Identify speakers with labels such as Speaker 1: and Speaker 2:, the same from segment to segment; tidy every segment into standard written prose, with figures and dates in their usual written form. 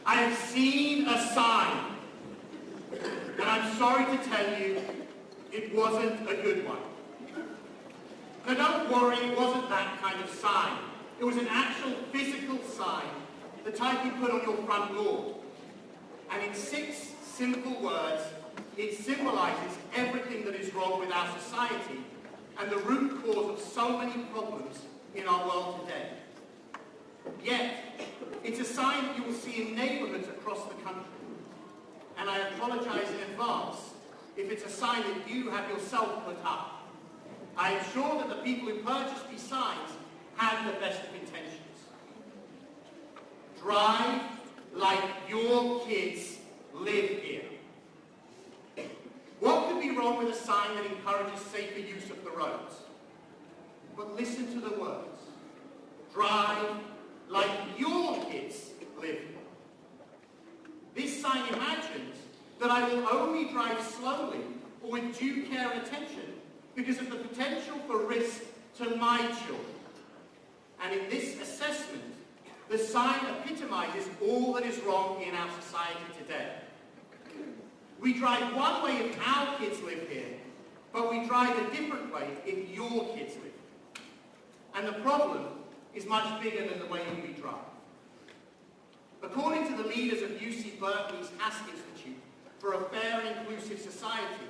Speaker 1: I have seen a sign, and I'm sorry to tell you, it wasn't a good one. Now don't worry, it wasn't that kind of sign. It was an actual physical sign, the type you put on your front lawn. And in 6 simple words, it symbolizes everything that is wrong with our society and the root cause of so many problems in our world today. Yet, it's a sign that you will see in neighborhoods across the country. And I apologize in advance if it's a sign that you have yourself put up. I am sure that the people who purchased these signs had the best of intentions. Drive like your kids live here. What could be wrong with a sign that encourages safer use of the roads? But listen to the words. Drive like your kids live here. This sign imagines that I will only drive slowly or with due care and attention because of the potential for risk to my children. And in this assessment, the sign epitomizes all that is wrong in our society today. We drive one way if our kids live here, but we drive a different way if your kids live here. And the problem is much bigger than the way we drive. According to the leaders of UC Berkeley's Hask Institute for a Fair and Inclusive Society,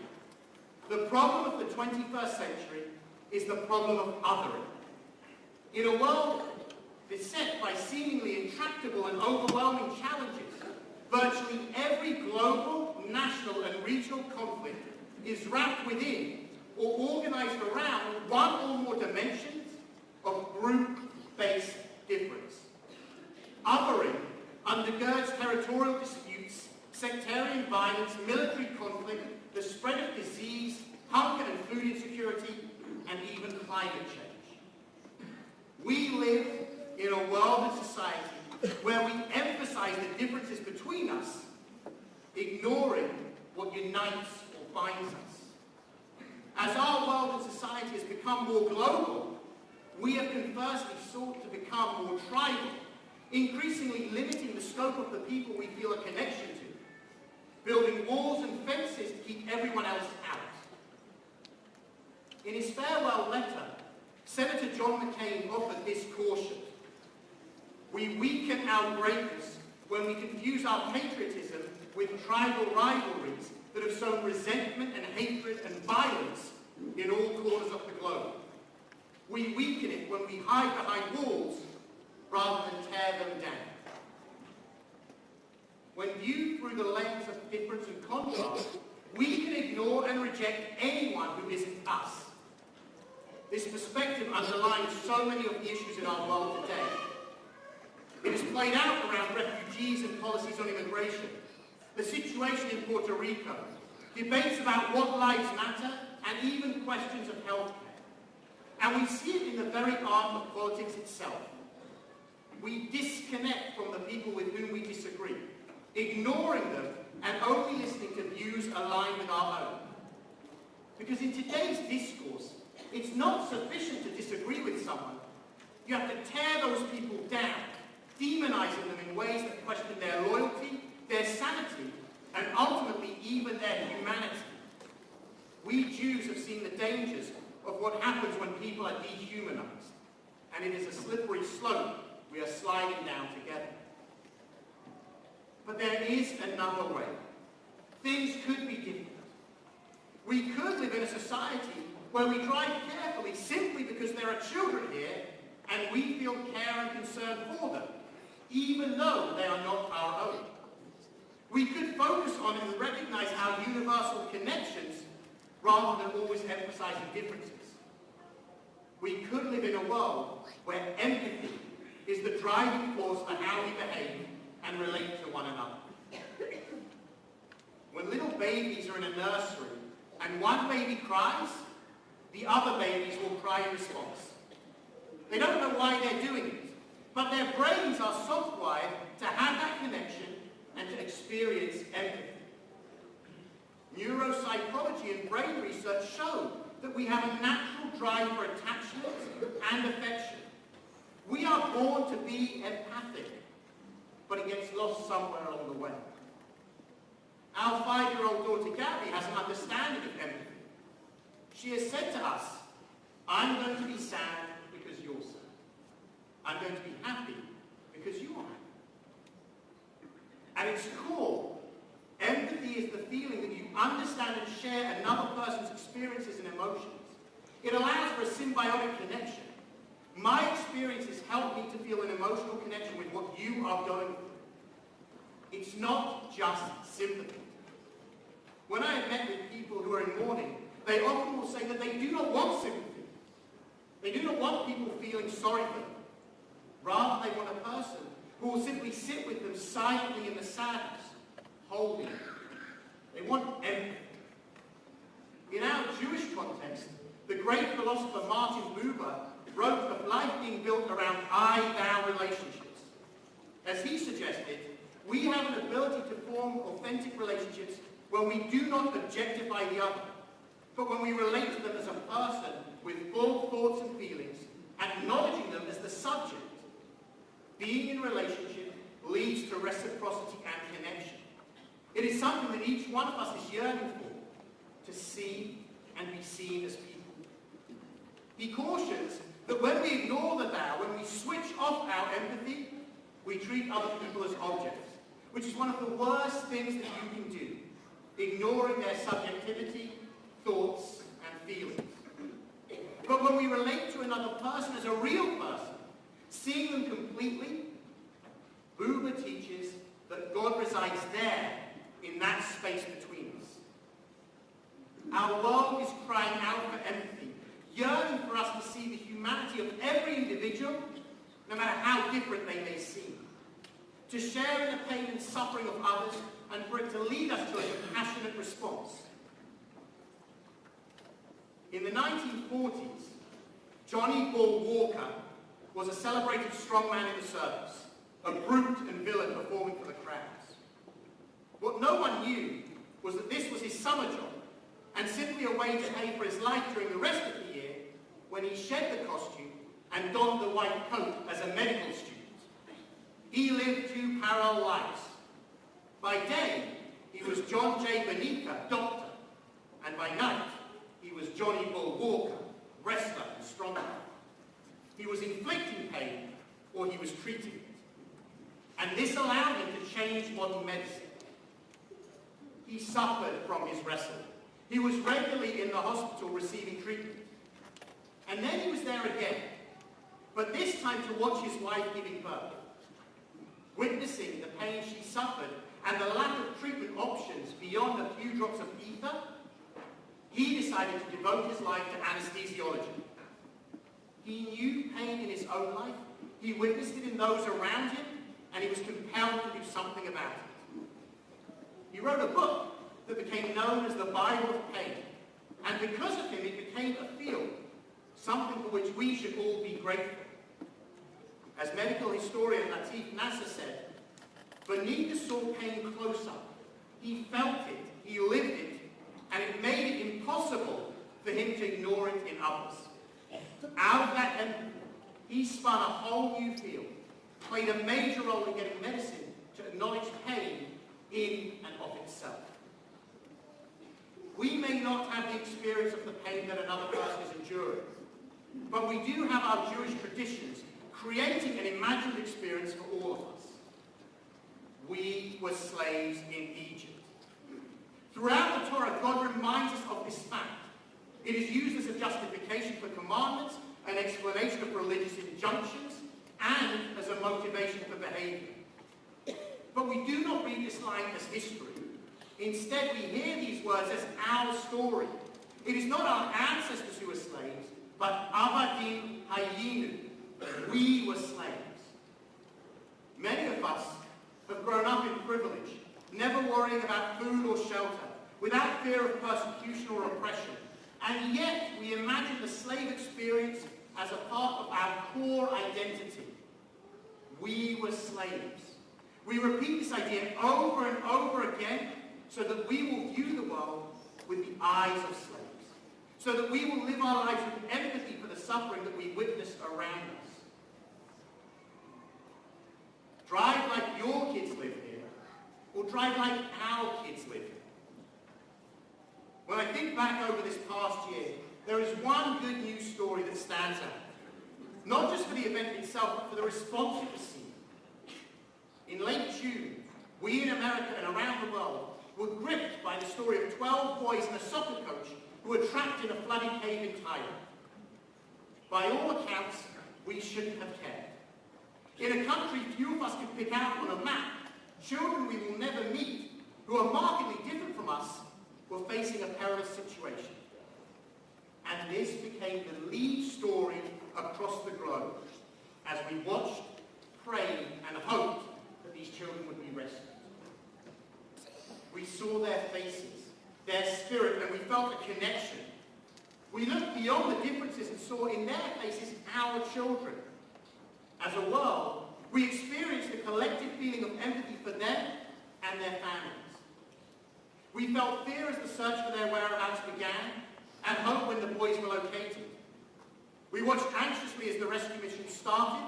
Speaker 1: the problem of the 21st century is the problem of othering. In a world beset by seemingly intractable and overwhelming challenges, virtually every global, national and regional conflict is wrapped within or organized around one or more dimensions of group-based difference. Othering undergirds territorial disputes, sectarian violence, military conflict, the spread of disease, hunger and food insecurity, and even climate change. We live in a world and society where we emphasize the differences between us, ignoring what unites or binds us. As our world and society has become more global, we have conversely sought to become more tribal, increasingly limiting the scope of the people we feel a connection to, building walls and fences to keep everyone else out. In his farewell letter, Senator John McCain offered this caution. We weaken our greatness when we confuse our patriotism with tribal rivalries that have sown resentment and hatred and violence in all corners of the globe. We weaken it when we hide behind walls rather than tear them down. When viewed through the lens of difference and contrast, we can ignore and reject anyone who isn't us. This perspective underlines so many of the issues in our world today. It is played out around refugees and policies on immigration, the situation in Puerto Rico, debates about what lives matter, and even questions of health care. And we see it in the very art of politics itself. We disconnect from the people with whom we disagree, ignoring them and only listening to views aligned with our own. Because in today's discourse, it's not sufficient to disagree with someone. You have to tear those people down, demonizing them in ways that question their loyalty, their sanity, and ultimately even their humanity. We Jews have seen the dangers of what happens when people are dehumanized, and it is a slippery slope we are sliding down together. But there is another way. Things could be different. We could live in a society where we drive carefully simply because there are children here and we feel care and concern for them, even though they are not our own. We could focus on and recognize our universal connections rather than always emphasizing differences. We could live in a world where empathy is the driving force for how we behave and relate to one another. When little babies are in a nursery and one baby cries, the other babies will cry in response. They don't know why they're doing it, but their brains are soft-wired to have that connection and to experience empathy. Neuropsychology and brain research show that we have a natural drive for attachment and affection. We are born to be empathic, but when he gets lost somewhere along the way. Our 5-year-old daughter Gabby has an understanding of empathy. She has said to us, I'm going to be sad because you're sad. I'm going to be happy because you are happy. At its core, empathy is the feeling that you understand and share another person's experiences and emotions. It allows for a symbiotic connection. My experiences help me to feel an emotional connection with what you are going through. It's not just sympathy. When I have met with people who are in mourning, they often will say that they do not want sympathy. They do not want people feeling sorry for them. Rather, they want a person who will simply sit with them silently in the sadness, holding them. They want empathy. In our Jewish context, the great philosopher Martin Buber wrote of life being built around I-thou relationships. As he suggested, we have an ability to form authentic relationships when we do not objectify the other, but when we relate to them as a person with full thoughts and feelings, acknowledging them as the subject. Being in relationship leads to reciprocity and connection. It is something that each one of us is yearning for, to see and be seen as people. He cautions that when we ignore the thou, when we switch off our empathy, we treat other people as objects, which is one of the worst things that you can do, ignoring their subjectivity, thoughts, and feelings. But when we relate to another person as a real person, seeing them completely, Buber teaches that God resides there, in that space between us. Our world is crying out for empathy, yearning for us to see the humanity of every individual, no matter how different they may seem, to share in the pain and suffering of others, and for it to lead us to a compassionate response. In the 1940s, Johnny Bull Walker was a celebrated strongman in the circus, a brute and villain performing for the crowds. What no one knew was that this was his summer job, and simply a way to pay for his life during the rest of the year, when he shed the costume and donned the white coat as a medical student. He lived 2 parallel lives. By day, he was John J. Benica, doctor, and by night, he was Johnny Bull Walker, wrestler and strongman. He was inflicting pain, or he was treating it. And this allowed him to change modern medicine. He suffered from his wrestling. He was regularly in the hospital receiving treatment. And then he was there again, but this time to watch his wife giving birth. Witnessing the pain she suffered and the lack of treatment options beyond a few drops of ether, he decided to devote his life to anesthesiology. He knew pain in his own life, he witnessed it in those around him, and he was compelled to do something about it. He wrote a book that became known as the Bible of Pain, and because of him it became a field, something for which we should all be grateful. As medical historian Latif Nasser said, Benica saw pain close up. He felt it, he lived it, and it made it impossible for him to ignore it in others. Out of that empathy, he spun a whole new field, played a major role in getting medicine to acknowledge pain in and of itself. We may not have the experience of the pain that another person is enduring, but we do have our Jewish traditions creating an imagined experience for all of us. We were slaves in Egypt. Throughout the Torah, God reminds us of this fact. It is used as a justification for commandments, an explanation of religious injunctions, and as a motivation for behavior. But we do not read this line as history. Instead, we hear these words as our story. It is not our ancestors who were slaves, but Avadim Hayinu. We were slaves. Many of us have grown up in privilege, never worrying about food or shelter, without fear of persecution or oppression. And yet, we imagine the slave experience as a part of our core identity. We were slaves. We repeat this idea over and over again so that we will view the world with the eyes of slaves, so that we will live our lives with empathy for the suffering that we witness around us. Drive like your or drive like our kids live. When I think back over this past year, there is one good news story that stands out. Not just for the event itself, but for the response it received. In late June, we in America and around the world were gripped by the story of 12 boys and a soccer coach who were trapped in a flooded cave in Thailand. By all accounts, we shouldn't have cared. In a country few of us could pick out on a map, children we will never meet, who are markedly different from us, were facing a perilous situation. And this became the lead story across the globe as we watched, prayed, and hoped that these children would be rescued. We saw their faces, their spirit, and we felt a connection. We looked beyond the differences and saw in their faces our children. As a world, we experienced a collective feeling of empathy for them and their families. We felt fear as the search for their whereabouts began, and hope when the boys were located. We watched anxiously as the rescue mission started,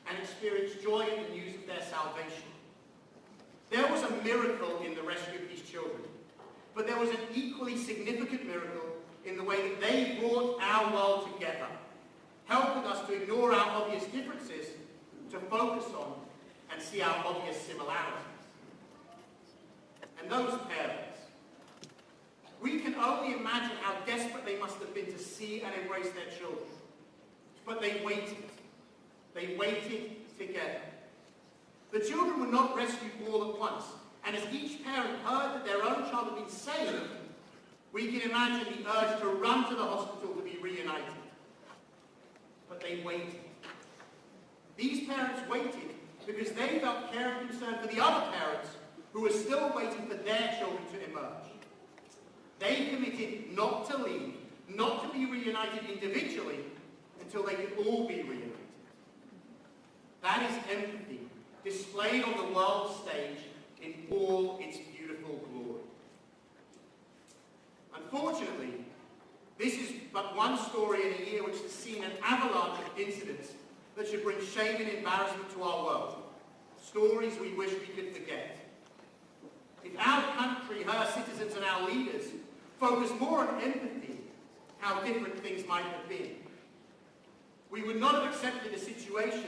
Speaker 1: and experienced joy in the news of their salvation. There was a miracle in the rescue of these children, but there was an equally significant miracle in the way that they brought our world together, helping us to ignore our obvious differences, to focus on and see our obvious similarities. And those parents, we can only imagine how desperate they must have been to see and embrace their children. But they waited. They waited together. The children were not rescued all at once, and as each parent heard that their own child had been saved, we can imagine the urge to run to the hospital to be reunited. But they waited. These parents waited because they felt care and concern for the other parents who were still waiting for their children to emerge. They committed not to leave, not to be reunited individually, until they could all be reunited. That is empathy, displayed on the world stage in all its beautiful glory. Unfortunately, this is but one story in a year which has seen an avalanche of incidents that should bring shame and embarrassment to our world. Stories we wish we could forget. If our country, her citizens and our leaders focus more on empathy, how different things might have been. We would not have accepted a situation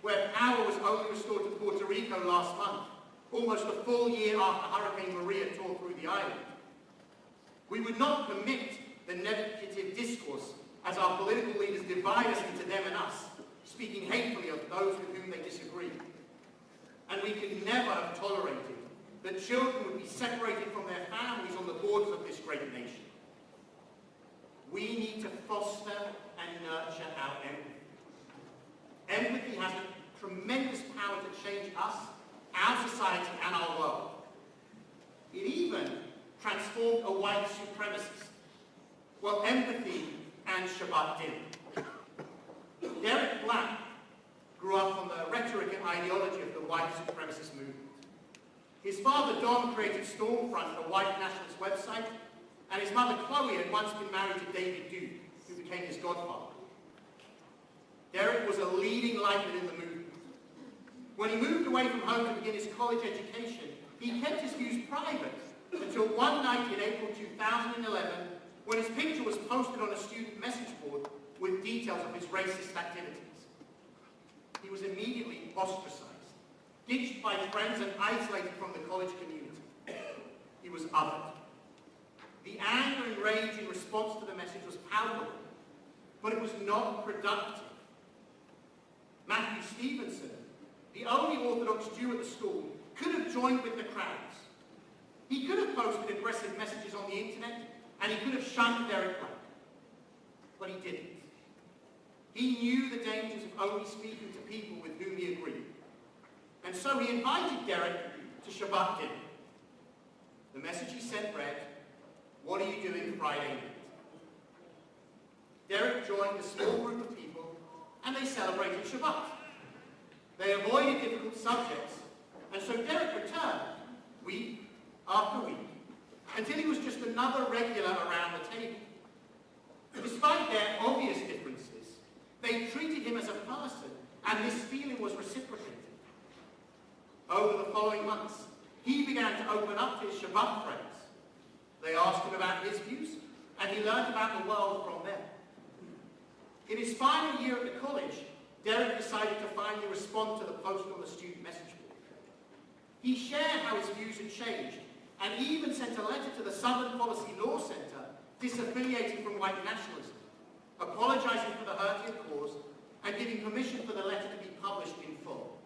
Speaker 1: where power was only restored to Puerto Rico last month, almost a full year after Hurricane Maria tore through the island. We would not permit the negative discourse as our political leaders divide us into them and us, speaking hatefully of those with whom they disagree. And we could never have tolerated that children would be separated from their families on the borders of this great nation. We need to foster and nurture our empathy. Empathy has a tremendous power to change us, our society, and our world. It even transformed a white supremacist. Well, empathy and Shabbat dinner. Derek Black grew up on the rhetoric and ideology of the white supremacist movement. His father, Don, created Stormfront, a white nationalist website, and his mother, Chloe, had once been married to David Duke, who became his godfather. Derek was a leading lighter in the movement. When he moved away from home to begin his college education, he kept his views private until one night in April 2011, when his picture was posted on a student message board with details of his racist activities. He was immediately ostracized, ditched by friends and isolated from the college community. He was othered. The anger and rage in response to the message was palpable, but it was not productive. Matthew Stevenson, the only Orthodox Jew at the school, could have joined with the crowds. He could have posted aggressive messages on the internet, and he could have shunned Derek Black. But he didn't. He knew the dangers of only speaking to people with whom he agreed. And so he invited Derek to Shabbat dinner. The message he sent read, "What are you doing Friday night?" Derek joined a small group of people, and they celebrated Shabbat. They avoided difficult subjects, and so Derek returned week after week, until he was just another regular around the table. Despite their obvious differences, they treated him as a person, and this feeling was reciprocated. Over the following months, he began to open up to his Shabbat friends. They asked him about his views, and he learned about the world from them. In his final year at the college, Derek decided to finally respond to the post on the student message board. He shared how his views had changed, and even sent a letter to the Southern Policy Law Center disaffiliating from white nationalism, apologizing for the hurt he had caused, and giving permission for the letter to be published in full.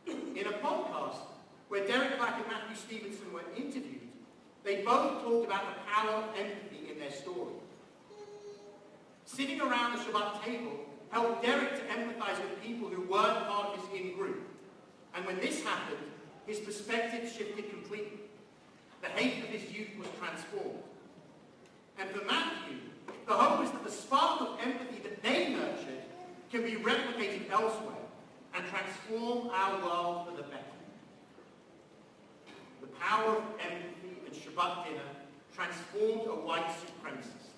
Speaker 1: In a podcast where Derek Black and Matthew Stevenson were interviewed, they both talked about the power of empathy in their story. Sitting around the Shabbat table helped Derek to empathize with people who weren't part of his in-group. And when this happened, his perspective shifted completely. The hate of his youth was transformed. And for Matthew, the hope is that the spark of empathy that they nurtured can be replicated elsewhere and transform our world for the better. The power of empathy and Shabbat dinner transformed a white supremacist.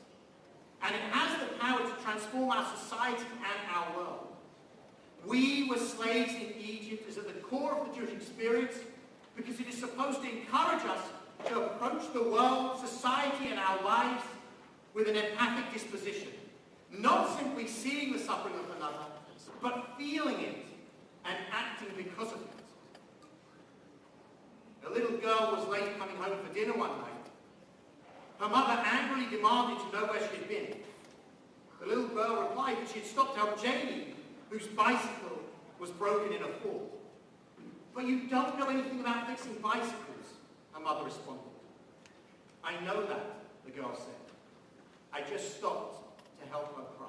Speaker 1: And it has the power to transform our society and our world. We were slaves in Egypt is at the core of the Jewish experience because it is supposed to encourage us to approach the world, society, and our lives with an empathic disposition. Not simply seeing the suffering of another, but feeling it and acting because of it. A little girl was late coming home for dinner one night. Her mother angrily demanded to know where she had been. The little girl replied that she had stopped to help Jamie, whose bicycle was broken in a fall. "But you don't know anything about fixing bicycles," her mother responded. "I know that," the girl said. "I just stopped to help her cry."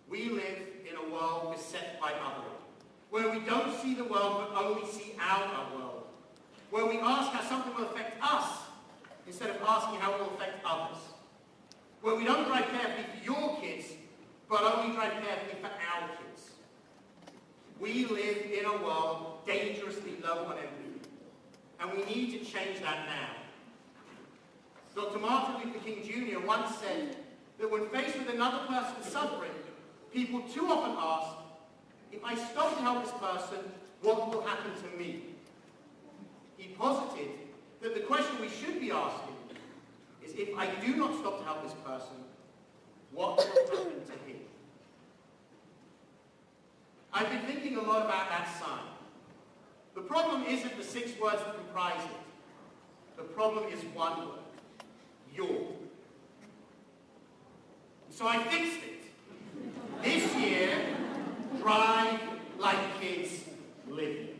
Speaker 1: We live in a world beset by othering, where we don't see the world but only see our world, where we ask how something will affect us instead of asking how it will affect others, where we don't drive carefully for your kids but only drive carefully for our kids. We live in a world dangerously low on empathy, and we need to change that now. Dr. Martin Luther King Jr. once said that when faced with another person suffering, people too often ask, "If I stop to help this person, what will happen to me?" He posited that the question we should be asking is, if I do not stop to help this person, what will happen to him? I've been thinking a lot about that sign. The problem isn't the 6 words that comprise it. The problem is one word: your. So I fixed it. This year, drive like kids live.